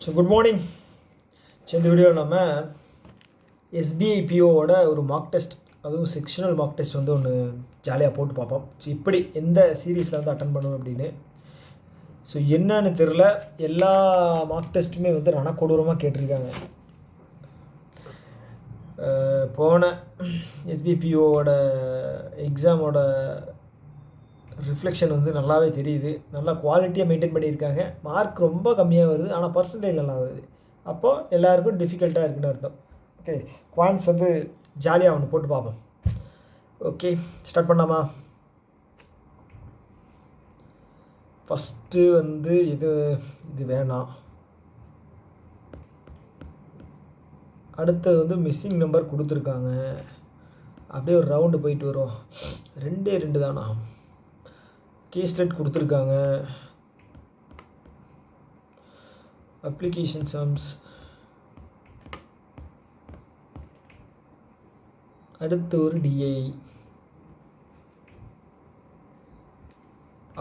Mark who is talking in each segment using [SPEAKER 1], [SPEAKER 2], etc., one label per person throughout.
[SPEAKER 1] So good morning. So இந்த வீடியோவில் நம்ம எஸ்பிஐ பிஓவோட ஒரு மார்க் டெஸ்ட், அதுவும் செக்ஷனல் மார்க் டெஸ்ட் வந்து ஒன்று ஜாலியாக போட்டு பார்ப்போம். ஸோ இப்படி எந்த சீரீஸில் வந்து அட்டன் பண்ணணும் அப்படின்னு. ஸோ என்னன்னு தெரில, எல்லா மார்க் டெஸ்ட்டுமே வந்து ரணக்கொடூரமாக கேட்டிருக்காங்க. போன எஸ்பிபிஓவோட எக்ஸாமோட ரிஃப்ளெக்ஷன் வந்து நல்லாவே தெரியுது. நல்லா குவாலிட்டியாக மெயின்டைன் பண்ணியிருக்காங்க. மார்க் ரொம்ப கம்மியாக வருது, ஆனால் பர்சன்டேஜ் நல்லா வருது. அப்போது எல்லாருக்கும் டிஃபிகல்ட்டாக இருக்குன்னு அர்த்தம். ஓகே, குவான்ஸ் வந்து ஜாலியாக ஒன்று போட்டு பார்ப்போம். ஓகே, ஸ்டார்ட் பண்ணலாமா? ஃபஸ்ட்டு வந்து இது வேணாம். அடுத்தது வந்து மிஸ்ஸிங் நம்பர் கொடுத்துருக்காங்க. அப்படியே ஒரு ரவுண்டு போயிட்டு வரும். 2 தானா? கேஸ்லெட் கொடுத்துருக்காங்க. Application sums. அடுத்து ஒரு டிஐ.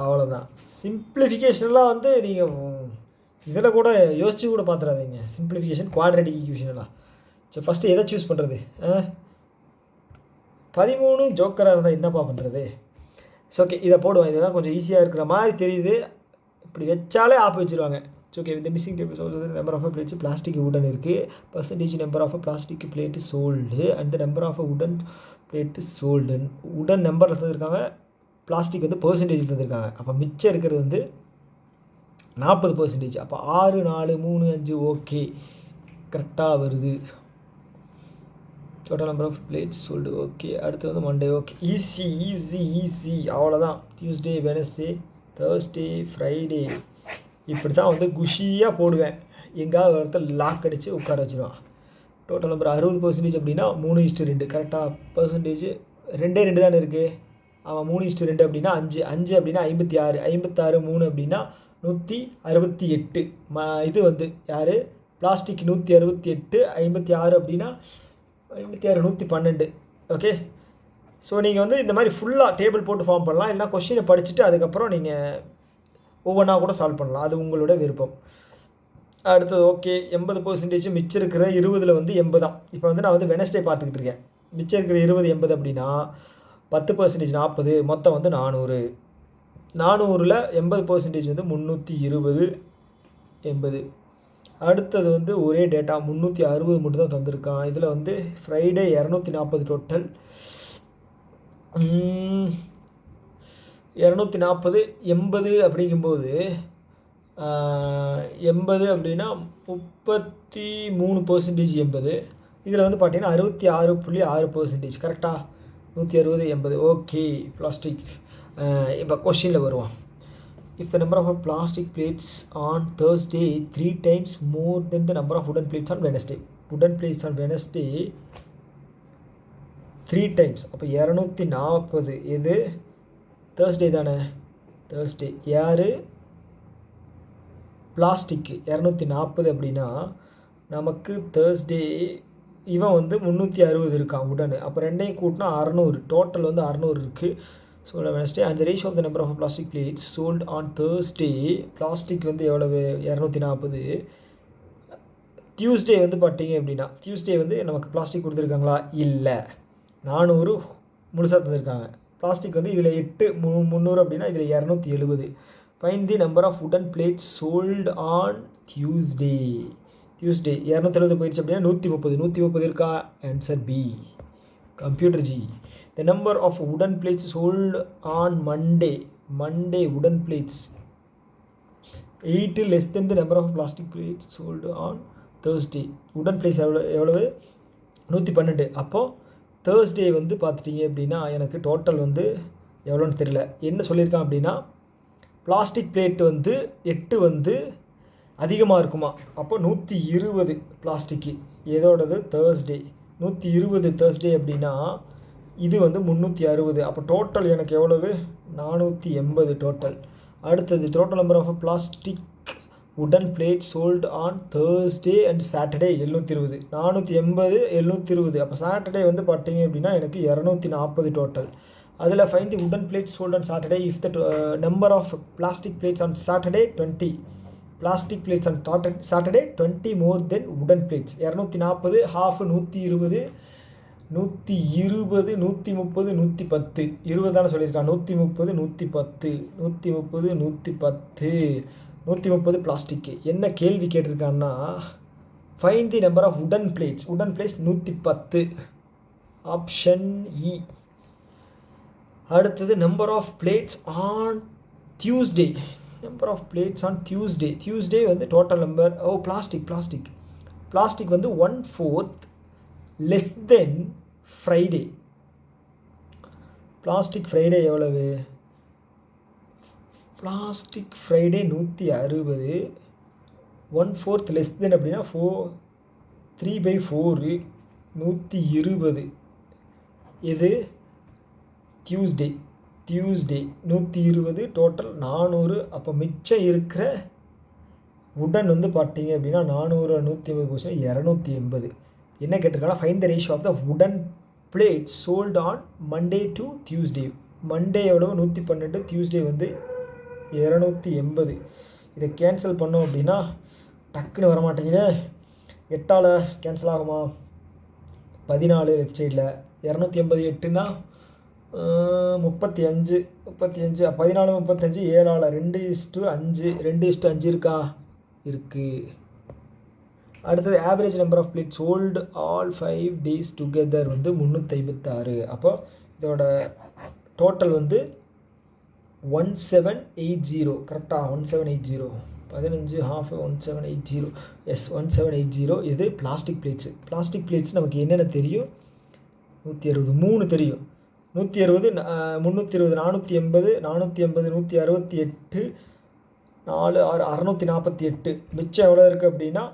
[SPEAKER 1] அவ்வளோதான். சிம்பிளிஃபிகேஷன்லாம் வந்து நீங்கள் இதில் கூட யோசிச்சு கூட பார்த்துடாதீங்க. சிம்பிளிஃபிகேஷன், குவாட்ரேட்டிக் ஈக்குவேஷன்லாம். ஸோ ஃபஸ்ட்டு எதை சூஸ் பண்ணுறது? 13 ஜோக்கராக இருந்தால் என்னப்பா பண்ணுறது? ஸோ ஓகே, இதை போடுவோம். இதுதான் கொஞ்சம் ஈஸியாக இருக்கிற மாதிரி தெரியுது. இப்படி வச்சாலே ஆப் வச்சுருவாங்க. ஸோ ஓகே, இந்த missing table number of plates plastic wooden இருக்குது. Percentage number of plastic plate sold and number of wooden plate sold. Wooden number தந்துருக்காங்க, பிளாஸ்டிக் வந்து பர்சன்டேஜ் தந்துருக்காங்க. அப்போ மிச்சம் இருக்கிறது வந்து 40%. அப்போ 6, 4, 3, 5 ஓகே, கரெக்டாக வருது. Total number of plates sold okay. அடுத்து வந்து மண்டே ஓகே. ஈஸி அவ்வளோதான். டியூஸ்டே, வெனஸ்டே, தேர்ஸ்டே, ஃப்ரைடே இப்படி தான் வந்து குஷியாக போடுவேன். எங்காவது ஒரு இடத்துல லாக் அடித்து உட்கார வச்சுருவான். டோட்டல் நம்பர் 60% அப்படின்னா 3:2 கரெக்டாக. பர்சன்டேஜ் 2 தானே இருக்குது. அவன் 3:2 அப்படின்னா 5 அப்படின்னா 56, 3 அப்படின்னா 168. இது வந்து யார்? பிளாஸ்டிக் 168, 56 அப்படின்னா 56, 112. ஓகே, ஸோ நீங்கள் வந்து இந்த மாதிரி ஃபுல்லாக டேபிள் போட்டு ஃபார்ம் பண்ணலாம். இல்லைனா கொஷினை படிச்சுட்டு அதுக்கப்புறம் நீங்கள் ஒவ்வொன்றா கூட சால்வ் பண்ணலாம். அது உங்களோட விருப்பம். அடுத்தது ஓகே, 80% மிச்சம் இருக்கிற 20 வந்து 80 தான். இப்போ வந்து நான் வந்து வெனஸ்டே பார்த்துக்கிட்டு இருக்கேன். மிச்சம் இருக்கிற 20 80 அப்படின்னா 10% 40, மொத்தம் வந்து 400. 400ல் 80% வந்து 320, 80. அடுத்தது வந்து ஒரே டேட்டா 360 மட்டும் தான் தந்திருக்கான். இதில் வந்து ஃப்ரைடே 240 டோட்டல். 240, 80 அப்படிங்கும்போது 80 அப்படின்னா 33% 80. இதில் வந்து பார்த்தீங்கன்னா 66.6% கரெக்டாக. 160, 80 ஓகே. பிளாஸ்டிக். இப்போ கொஷினில் வருவோம். If the number of plastic plates on Thursday 3 times more than the number of wooden plates on Wednesday. Wooden plates on Wednesday 3 times. அப்போ 240. இது தேர்ஸ்டே தானே? தேர்ஸ்டே யார்? பிளாஸ்டிக்கு 240 அப்படின்னா நமக்கு தேர்ஸ்டே இவன் வந்து 360 இருக்கான் உடனே. அப்போ ரெண்டையும் கூட்டினா 600. டோட்டல் வந்து 600 இருக்குது. So Wednesday and the ratio of the number of plastic plates sold on Thursday. Plastic வந்து எவ்வளவு? 240. டியூஸ்டே வந்து பார்த்தீங்க அப்படின்னா டியூஸ்டே வந்து நமக்கு பிளாஸ்டிக் கொடுத்துருக்காங்களா? இல்லை, 400 முழுசாக தந்துருக்காங்க. பிளாஸ்டிக் வந்து இதில் 8, 300 அப்படின்னா இதில் 270. Find the number of wooden plates sold on Tuesday. 270 போயிடுச்சு அப்படின்னா 130 இருக்கா? Answer B. Computer G. The number of wooden plates sold on Monday wooden plates 8 less than the number of plastic plates sold on Thursday. wooden plates எவ்வளவு? 112. அப்போது Thursday வந்து பார்த்துட்டிங்க அப்படின்னா எனக்கு total வந்து எவ்வளோன்னு தெரியல. என்ன சொல்லியிருக்கான் அப்படின்னா பிளாஸ்டிக் பிளேட் வந்து 8 வந்து அதிகமாக இருக்குமா. அப்போ 120 பிளாஸ்டிக்கு. எதோடது? தேர்ஸ்டே. 120 தேர்ஸ்டே அப்படின்னா இது வந்து 360. அப்போ டோட்டல் எனக்கு எவ்வளவு? 480 டோட்டல். அடுத்தது total number of plastic wooden plate sold on Thursday and Saturday 720. 480, 720. அப்போ சாட்டர்டே வந்து பார்த்தீங்க அப்படின்னா எனக்கு 240 டோட்டல். அதில் find the wooden plate sold on Saturday if the number of plastic plates on Saturday 20. Plastic plates on Saturday 20 more than wooden plates. 240 half 120 120 130 110 20 தானே சொல்லியிருக்கான். 130 110 130 110 130 பிளாஸ்டிக்கு. என்ன கேள்வி கேட்டிருக்கான்னா find the number of wooden plates. Wooden plates 110, option E. அடுத்தது number of plates on Tuesday. Number of plates on Tuesday வந்து total number. Plastic வந்து 1/4 less than Friday. Plastic Friday எவ்வளவு? பிளாஸ்டிக் ஃப்ரைடே 160, 1/4 லெஸ் தென் அப்படின்னா 3/4 120. இது Tuesday 120 total 400. அப்போ மிச்சம் இருக்கிற உடன் வந்து பார்த்தீங்க அப்படின்னா 400 180 போச்சு 280. என்ன கேட்டிருக்காங்கன்னா find the ratio of the wooden plate sold on Monday to Tuesday. Monday எவ்வளவு? 112, டியூஸ்டே வந்து 280. இதை கேன்சல் பண்ணோம் அப்படின்னா டக்குன்னு வரமாட்டேங்குதே. 8ஆல் கேன்சல் ஆகுமா? 14 லெஃப்ட் சைடில் 280 8னா 35 14 35 7ஆல் 2:5 2:5 இருக்கா? இருக்குது. அடுத்தது average number of plate sold all 5 days together வந்து 356. அப்போ இதோட டோட்டல் வந்து 1780. கரெக்டாக 1780. 15 ஹாஃப் 1780. எஸ் 1780. இது பிளாஸ்டிக் பிளேட்ஸ் நமக்கு என்னென்ன தெரியும்? 160 3 தெரியும். 160 320 480 168 4 6 648. மிச்சம் எவ்வளோ இருக்குது அப்படின்னா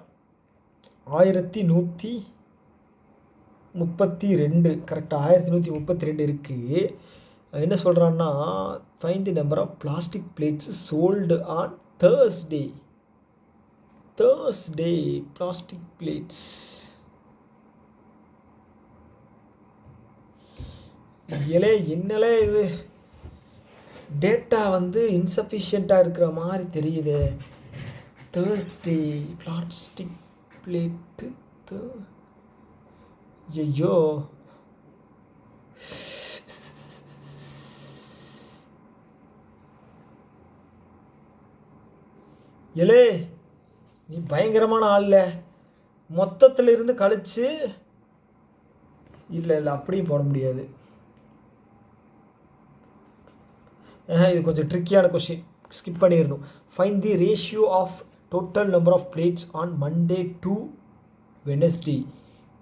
[SPEAKER 1] 1132. கரெக்டாக 1132 இருக்குது. என்ன சொல்கிறான்னா find the number of plastic plates sold on Thursday. Plastic plates என்னலே இது டேட்டா வந்து இன்சஃபிஷியண்ட்டாக இருக்கிற மாதிரி தெரியுது. தேர்ஸ்டே பிளாஸ்டிக் பிளேட்டு ஐயோ நீ பயங்கரமான ஆள்ல. மொத்தத்தில் இருந்து கழிச்சு இல்லை அப்படியும் போட முடியாது. இது கொஞ்சம் ட்ரிக்கியான கொஸ்டின், ஸ்கிப் பண்ணிடணும். Find the ratio of total number of plates on Monday to Wednesday.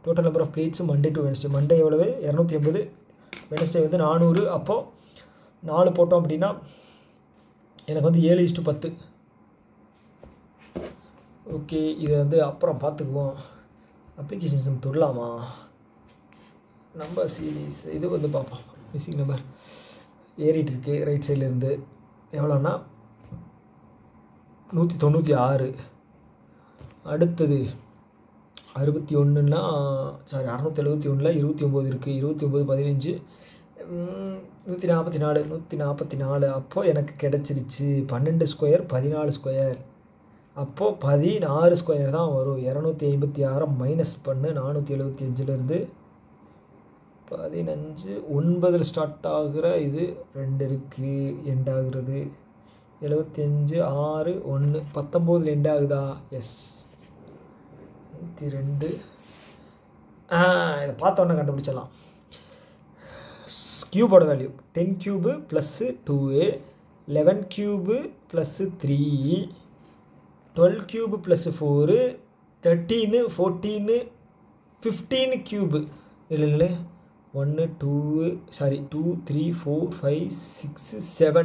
[SPEAKER 1] Total number of plates Monday to Wednesday. Monday எவ்வளவு? 280, வெனஸ்டே வந்து 400. அப்போது 4 போட்டோம் அப்படின்னா எனக்கு வந்து 7:10. ஓகே, இதை வந்து அப்புறம் பார்த்துக்குவோம். அப்ளிகேஷன்ஸ் நம்ம தொடலாமா? நம்பர் சீரீஸ் இது வந்து பார்ப்போம். மிஸ்ஸிங் நம்பர் ஏறிட்டு இருக்கு ரைட் சைட்லேருந்து. எவ்வளோன்னா 196. அடுத்தது 61ன்னா 671 29 இருக்குது. 29 15 144. அப்போது எனக்கு கிடச்சிருச்சு 12 ஸ்கொயர் 14 ஸ்கொயர். அப்போது 16 ஸ்கொயர் தான் வரும். 256 மைனஸ் பண்ணு 475லேருந்து 15 9 ஸ்டார்ட் ஆகிற இது 2 இருக்குது எண்ட் ஆகுறது. 75 6 1 19 எண்ட் ஆகுதா? எஸ் 102. இதை பார்த்தோன்னே கண்டுபிடிச்சிடலாம். க்யூபோட value 10 cube +2 11 cube +3 12 cube +4 13 14 15 cube. இல்லை 1 2 3 4 5 6 7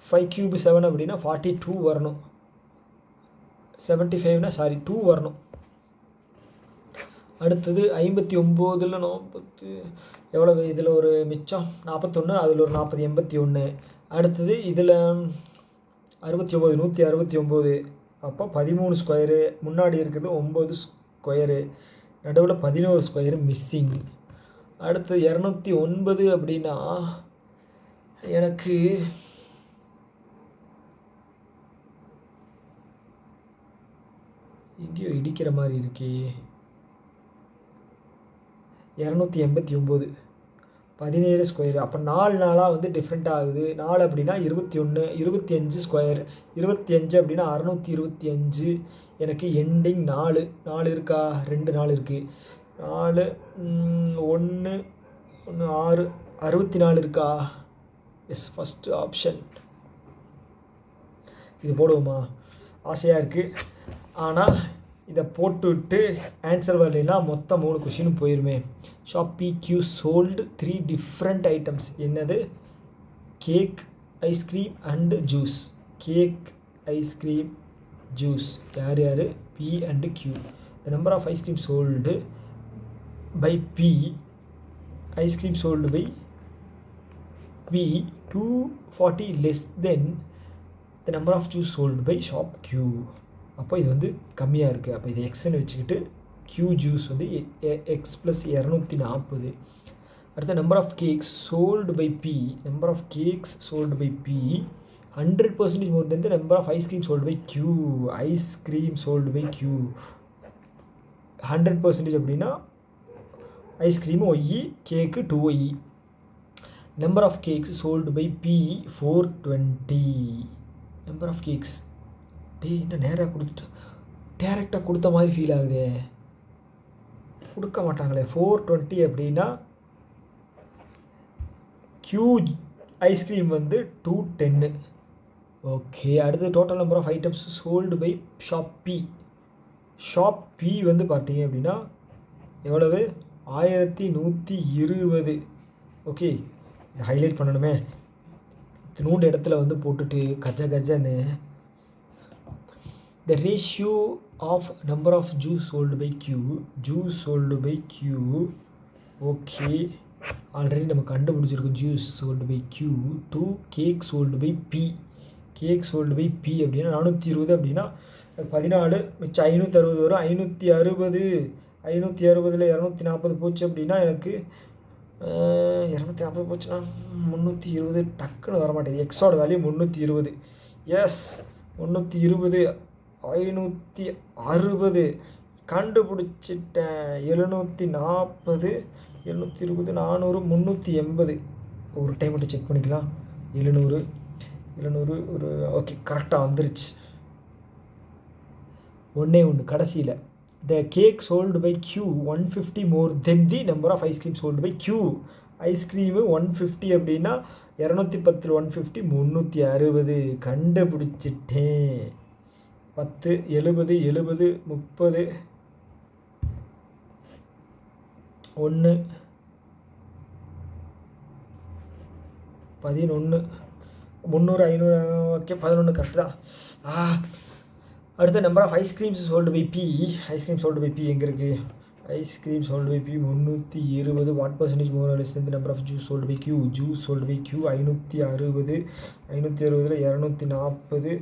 [SPEAKER 1] 5 க்யூபு 7 அப்படின்னா 42 வரணும். 75னா 2 வரணும். அடுத்தது 59ல் 40 எவ்வளவு? இதில் ஒரு மிச்சம் 41, அதில் ஒரு 40 81. அடுத்தது இதில் 69 169. அப்போ 13 ஸ்கொயரு. முன்னாடி இருக்கிறது 9 ஸ்கொயரு. நடுவில் 11 ஸ்கொயரு மிஸ்ஸிங். அடுத்து 209 அப்படின்னா எனக்கு எங்கேயோ இடிக்கிற மாதிரி இருக்கே. 289 17 ஸ்கொயரு. அப்போ 4 நாளாக வந்து டிஃப்ரெண்ட் ஆகுது. 4 அப்படின்னா 21, 25 ஸ்கொயர், 25 அப்படின்னா 625. எனக்கு எண்டிங் 4 இருக்கா? 2 4 இருக்குது. 4 1 1 6 64 இருக்கா? Yes, first option. இது போடுவோமா? ஆசையாக இருக்குது. ஆனால் இதை போட்டுவிட்டு ஆன்சர் வரலைன்னா மொத்தம் 3 கொஷினும் போயிருமே. Shop P Q sold 3 different items. என்னது? Cake, ice cream and juice. Cake, ice cream, juice. யார் யார்? P and Q. The number of ice cream sold by P, ice cream sold by P 240 less than the number of juice sold by shop Q. அப்போ இது வந்து கம்மியாக இருக்குது. அப்போ இது எக்ஸ்ன்னு வச்சுக்கிட்டு Q ஜூஸ் வந்து எக்ஸ் ப்ளஸ் 240. அடுத்த number of cakes sold by P. Number of cakes sold by P 100% more than the number of ice cream sold by Q. Ice cream sold by Q 100% அப்படின்னா ice cream Y, cake 2y. Number of cakes sold by P 420. Number of cakes இன்னும் நேராக கொடுத்துட்டு டேரெக்டாக கொடுத்த மாதிரி feel ஆகுதே. கொடுக்க மாட்டாங்களே. 420 அப்படின்னா கியூ ஐஸ்கிரீம் வந்து 210. ஓகே. அடுத்து total number of items sold by shop P. Shop P வந்து பார்த்தீங்க அப்படின்னா எவ்வளவு? 1120. ஓகே, ஹைலைட் பண்ணணுமே. நூண்டு இடத்துல வந்து போட்டுட்டு கஜன்னு. The ratio of number of juice sold by Q. Juice sold by Q. Okay, already நம்ம கண்டுபிடிச்சிருக்கோம். Juice sold by Q to cake sold by P. Cake sold by P அப்படின்னா 420 அப்படின்னா 14 மிச்சம் 560 வரும். 560 560ல் 240 போச்சு அப்படின்னா எனக்கு 240 போச்சுன்னா 320. டக்குன்னு வரமாட்டேது. எக்ஸோட வேல்யூ 320. எஸ், 320. 560 கண்டுபிடிச்சிட்டேன். 740 720 400 380. ஒரு டைம் மட்டும் செக் பண்ணிக்கலாம். 700 ஒரு ஓகே, கரெக்டாக வந்துருச்சு. ஒன்று கடைசியில் the cake sold by Q 150 more than the number of ice cream sold by Q. Ice cream 150 அப்படின்னா 210 150 360. கண்டுபிடிச்சிட்டேன். 10 70 70 30 1 11 300 500. ஓகே, 11 கரெக்டு தான். அடுத்த number of ice creams sold by P. Ice cream sold by P எங்கே இருக்குது? Ice cream sold by P 320. What percentage more less than the number of juice sold by Q. Juice sold by Q 560. 560ல் 240.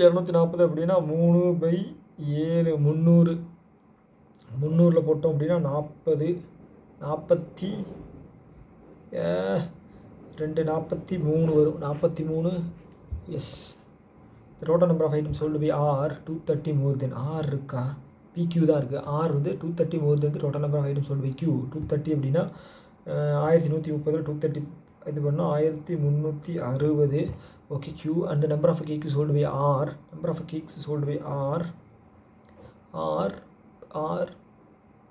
[SPEAKER 1] 240 அப்படின்னா 3/7 300. 300ல் போட்டோம் அப்படின்னா 40 40 2 43 வரும். 43. Yes. Total number of item sold by R 230 more than. ஆர் இருக்கா? PQ தான் இருக்குது. R வந்து 230 more than total number of item sold by Q. 230 அப்படின்னா 1130 230 இது பண்ணால் 1360. Okay, Q and number of cake sold by R. Number of cakes sold by R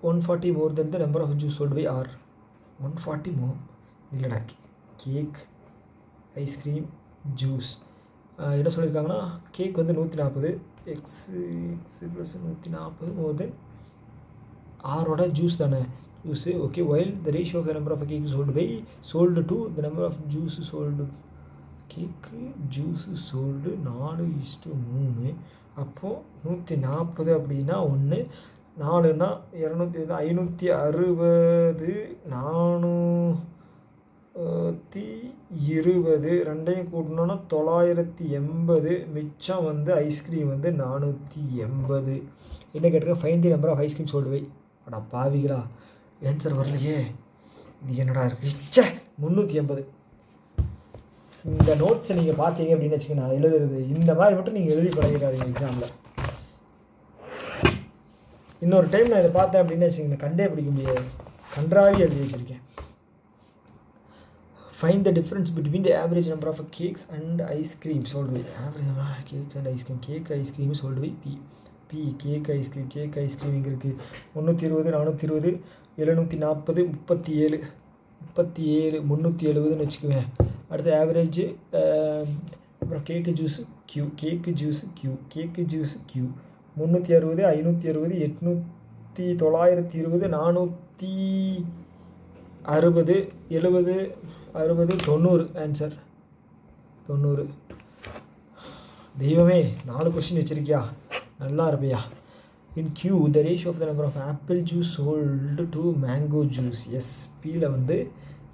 [SPEAKER 1] 140 more than the number of juice sold by R. 140 more இல்லைடா. Cake, ice cream, juice என்ன சொல்லியிருக்காங்கன்னா cake வந்து 140 X plus 140 more தென் ஆரோட juice தானே. Juice okay. While the ratio of the number of cake sold to the number of juice sold. Cake juice sold 4:3. அப்போது 140 அப்படின்னா 1 4ன்னா 200 560 420 ரெண்டையும் கூட்டினோன்னா 980. மிச்சம் வந்து ஐஸ்கிரீம் வந்து 480. என்ன கேட்டிருக்கேன்? Find the number of ice cream sold by. அடா பாவிகளா, ஆன்சர் வரலையே. இது என்னடா இருக்குது? 380. இந்த நோட்ஸை நீங்கள் பார்த்தீங்க அப்படின்னு வச்சுக்கோங்க, நான் எழுதுறது இந்த மாதிரி மட்டும் நீங்கள் எழுதி பழகிடாதீங்க எக்ஸாமில். இன்னொரு டைம் நான் இதை பார்த்தேன் அப்படின்னு வச்சுக்கோங்க, கண்டே பிடிக்க முடியாது, கன்றாவி எழுதி வச்சுருக்கேன். Find the difference between the average number of cakes and ice cream sold by average number of cakes and ice cream. Cake ice cream sold by cake ice cream இங்கே இருக்குது 320 420 740 37 370ன்னு வச்சுக்குவேன். அடுத்து ஆவரேஜ் அப்புறம் கேக்கு ஜூஸு Q 360 560 800 920 460 70 60 90 ஆன்சர் 90. தெய்வமே 4 question வச்சுருக்கியா, நல்லா இருப்பியா. இன் Q the ratio of the number of apple juice sold to mango juice. Yes பியில் வந்து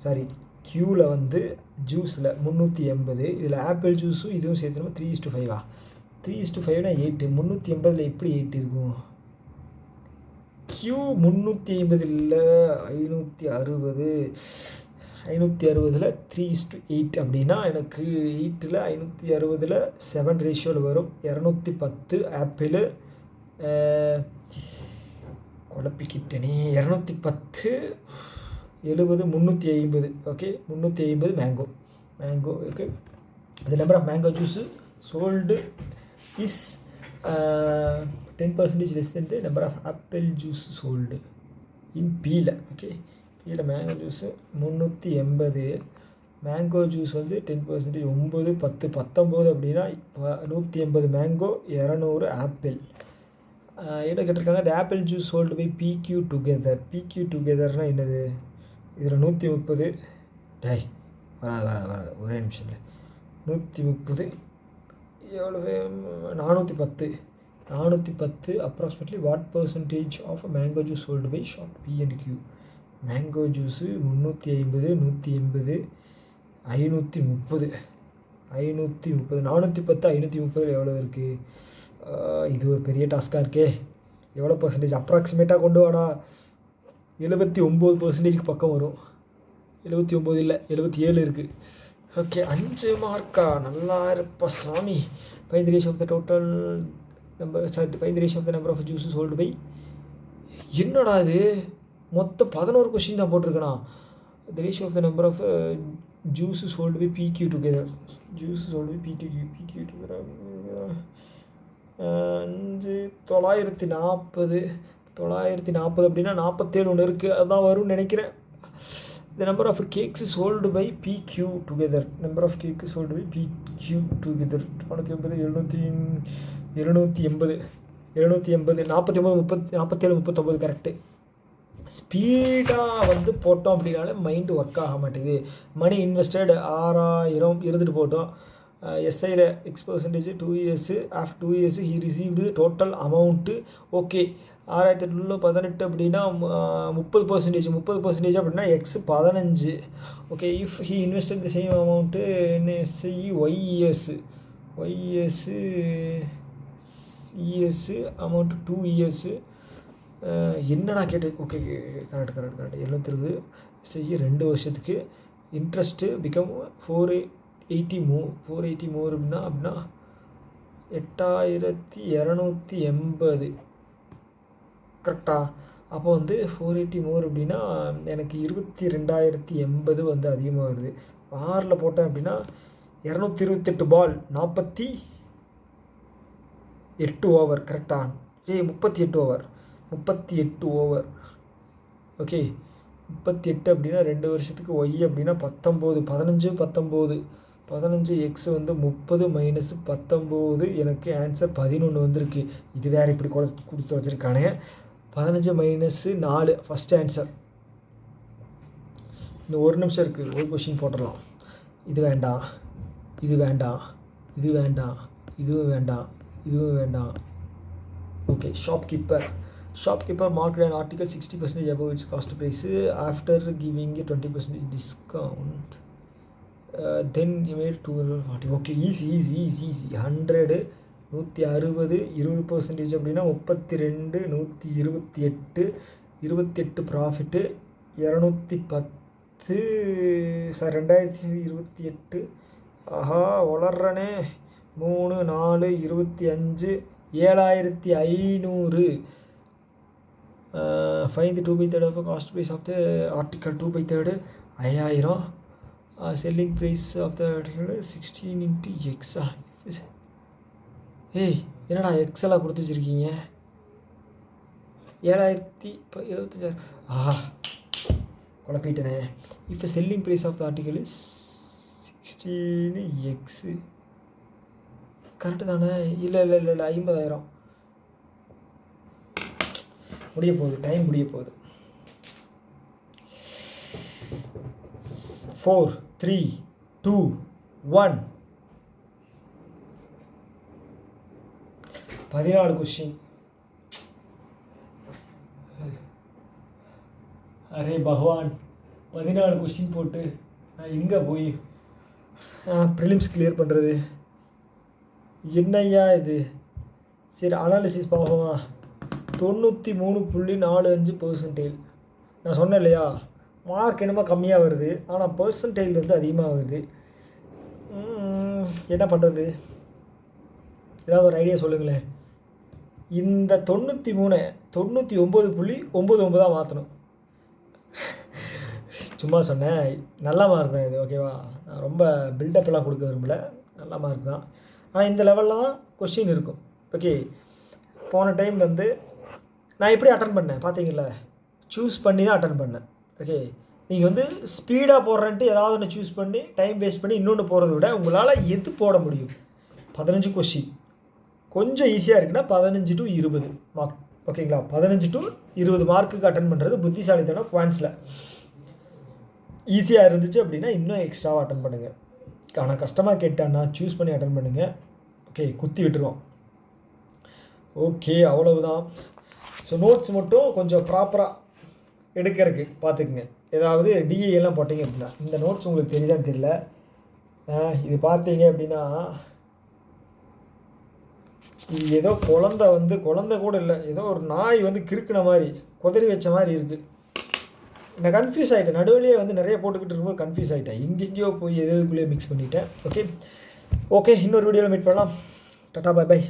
[SPEAKER 1] சாரி க்யூவில் வந்து ஜூஸில் 380, இதில் ஆப்பிள் ஜூஸும் இதுவும் சேர்த்துனோம் 3:5. 3:5னா 8, 380 எப்படி 8 இருக்கும்? Q 350 இல்லை 560, 560ல் 3:8 அப்படின்னா எனக்கு 8ல் 560ல் 7 ரேஷியோவில் வரும். 210 ஆப்பிள், குழப்பிக்கிட்டனே, 210 70 350. Okay 350 mango okay. the number of mango juice sold is 10% less than the number of apple juice sold in பீல. ஓகே பீல மேங்கோ ஜூஸு 380, மேங்கோ ஜூஸ் வந்து 10%, 9 10 19 அப்படின்னா 180 மேங்கோ 200 ஆப்பிள். என்ன கேட்டிருக்காங்க, the apple juice sold by PQ டுகெதர்னால் என்னது? இதில் 130 tie வராது ஒரே நிமிஷம் இல்லை, 130 எவ்வளவு 410 approximately what percentage of mango juice sold by shop P&Q. Mango juice 350 180 530 410 530 எவ்வளோ இருக்குது? இது ஒரு பெரிய டாஸ்காக இருக்கே. எவ்வளோ பர்சன்டேஜ் அப்ராக்சிமேட்டாக கொண்டு வாடா. 79% பக்கம் வரும். 79 இல்லை 77 இருக்குது. ஓகே 5 மார்க்கா, நல்லா இருப்பா சாமி. Find the ratio of the total number, find the ratio of the number of juices sold by. என்னடா இது மொத்தம் 11 கொஸ்டின் தான் போட்டிருக்கேனா. the ratio of the number of juices sold by PQ together. juices sold by PQ together 940 அப்படின்னா 47 ஒன்று இருக்குது, அதுதான் வரும்னு நினைக்கிறேன். the number of cakes sold by PQ together. number of cakes sold by PQ together 480 780 49 47 39 correct. ஸ்பீடாக வந்து போட்டோம் அப்படின்னாலே மைண்டு ஒர்க் ஆக மாட்டேங்குது. மணி இன்வெஸ்டட் 6000 இருந்துட்டு போட்டோம். எஸ்ஐயில் X% 2 years, after 2 years he received total amount. Okay 6818 அப்படின்னா 30% அப்படின்னா X15. Okay if he invested the same amount என்ன எஸ்ஐ இஎஸ் அமௌண்ட்டு 2 years. என்னடா கேட்டு ஓகே கரெக்ட் 720 எஸ்ஐ 2 வருஷத்துக்கு. இன்ட்ரெஸ்ட்டு பிகம் 480 more அப்படின்னா 8280 கரெக்டா. அப்போ வந்து 480 more அப்படின்னா எனக்கு 22,080 வந்து அதிகமாக வருது. 6ல் போட்டேன் அப்படின்னா 228 பால் 48 ஓவர் கரெக்டா. 38 ஓவர் ஓகே 38 அப்படின்னா 2 வருஷத்துக்கு ஒய் அப்படின்னா 15 எக்ஸ் வந்து 30 மைனஸ் 19 எனக்கு ஆன்சர் 11 வந்திருக்கு. இது வேறு இப்படி கொடுத்து வச்சுருக்கானே. 15 மைனஸ் 4 ஃபஸ்ட் ஆன்சர். இன்னும் 1 நிமிஷம் இருக்குது, ஒரு கொஷின் போட்டுடலாம். இது வேண்டாம் இதுவும் வேண்டாம். Okay shopkeeper marked an article 60% above its cost price after giving a 20% discount. Then you made 240. Okay easy 100 160 20% அப்படின்னா 32 128 ப்ராஃபிட்டு 210 சார் 2028. ஆஹா வளர்றனே 3 4 25 7500 find the 2/3 of cost price of the article 2/3 5000. Selling price of the article 16 into x. ஏய் என்னடா எக்ஸலாக கொடுத்து வச்சுருக்கீங்க? 7025. ஆஹா குழப்பிட்டனே. இப்போ selling price of the article 16 x correct தானே? இல்லை 50,000 முடிய போகுது, டைம் முடிய போகுது. 4 3 2 1. 14 கொஸ்டின். அரே பகவான், 14 கொஸ்டின் போட்டு நான் எங்கே போய் ப்ரிலிம்ஸ் கிளியர் பண்ணுறது? என்னையா இது? சரி அனாலிசிஸ் பார்ப்போமா? 93.45%. நான் சொன்னேன் இல்லையா, மார்க் என்னமோ கம்மியாக வருது, ஆனால் பர்சன்டேஜ் வந்து அதிகமாக வருது. என்ன பண்ணுறது? ஏதாவது ஒரு ஐடியா சொல்லுங்களேன். இந்த 99.99 மாற்றணும். சும்மா சொன்னேன், நல்ல மார்க் தான் இது, ஓகேவா? நான் ரொம்ப பில்டப்லாம் கொடுக்க விரும்பல, நல்ல மார்க் தான். ஆனால் இந்த லெவலில் தான் கொஸ்டின் இருக்கும். ஓகே, போன டைம் வந்து நான் எப்படி அட்டன் பண்ணேன் பார்த்தீங்களா? சூஸ் பண்ணி தான் அட்டன் பண்ணேன். ஓகே, நீங்கள் வந்து ஸ்பீடாக போடுறேன்ட்டு ஏதாவது ஒன்று சூஸ் பண்ணி டைம் வேஸ்ட் பண்ணி இன்னொன்று போகிறத விட உங்களால் எது போட முடியும்? 15 கொஸ்டின் கொஞ்சம் ஈஸியாக இருக்குன்னா 15 to 20 மார்க், ஓகேங்களா? 15 to 20 மார்க்குக்கு அட்டன் பண்ணுறது புத்திசாலித்தனம். குவான்ஸில் ஈஸியாக இருந்துச்சு அப்படின்னா இன்னும் எக்ஸ்ட்ராவாக அட்டன் பண்ணுங்கள். ஆனால் கஷ்டமாக கேட்டான்னா சூஸ் பண்ணி அட்டன் பண்ணுங்கள். ஓகே, குத்தி விட்டுருவோம். ஓகே, அவ்வளவுதான். ஸோ நோட்ஸ் மட்டும் கொஞ்சம் ப்ராப்பராக எடுக்கிறதுக்கு பார்த்துக்குங்க. ஏதாவது டிஏலாம் போட்டிங்க அப்படின்னா, இந்த நோட்ஸ் உங்களுக்கு தெரியுதான்னு தெரியல. இது பார்த்தீங்க அப்படின்னா இது ஏதோ குழந்தை கூட இல்லை, ஏதோ ஒரு நாய் வந்து கிறுக்கின மாதிரி குதறி வச்ச மாதிரி இருக்குது. நான் கன்ஃபியூஸ் ஆகிட்டேன், நடுவிலேயே வந்து நிறைய போட்டுக்கிட்டு இருக்கும்போது கன்ஃபியூஸ் ஆகிட்டேன், எங்கெங்கேயோ போய் எதுக்குள்ளேயே மிக்ஸ் பண்ணிட்டேன். ஓகே, இன்னொரு வீடியோவில் மீட் பண்ணலாம். Ta-ta, bye by.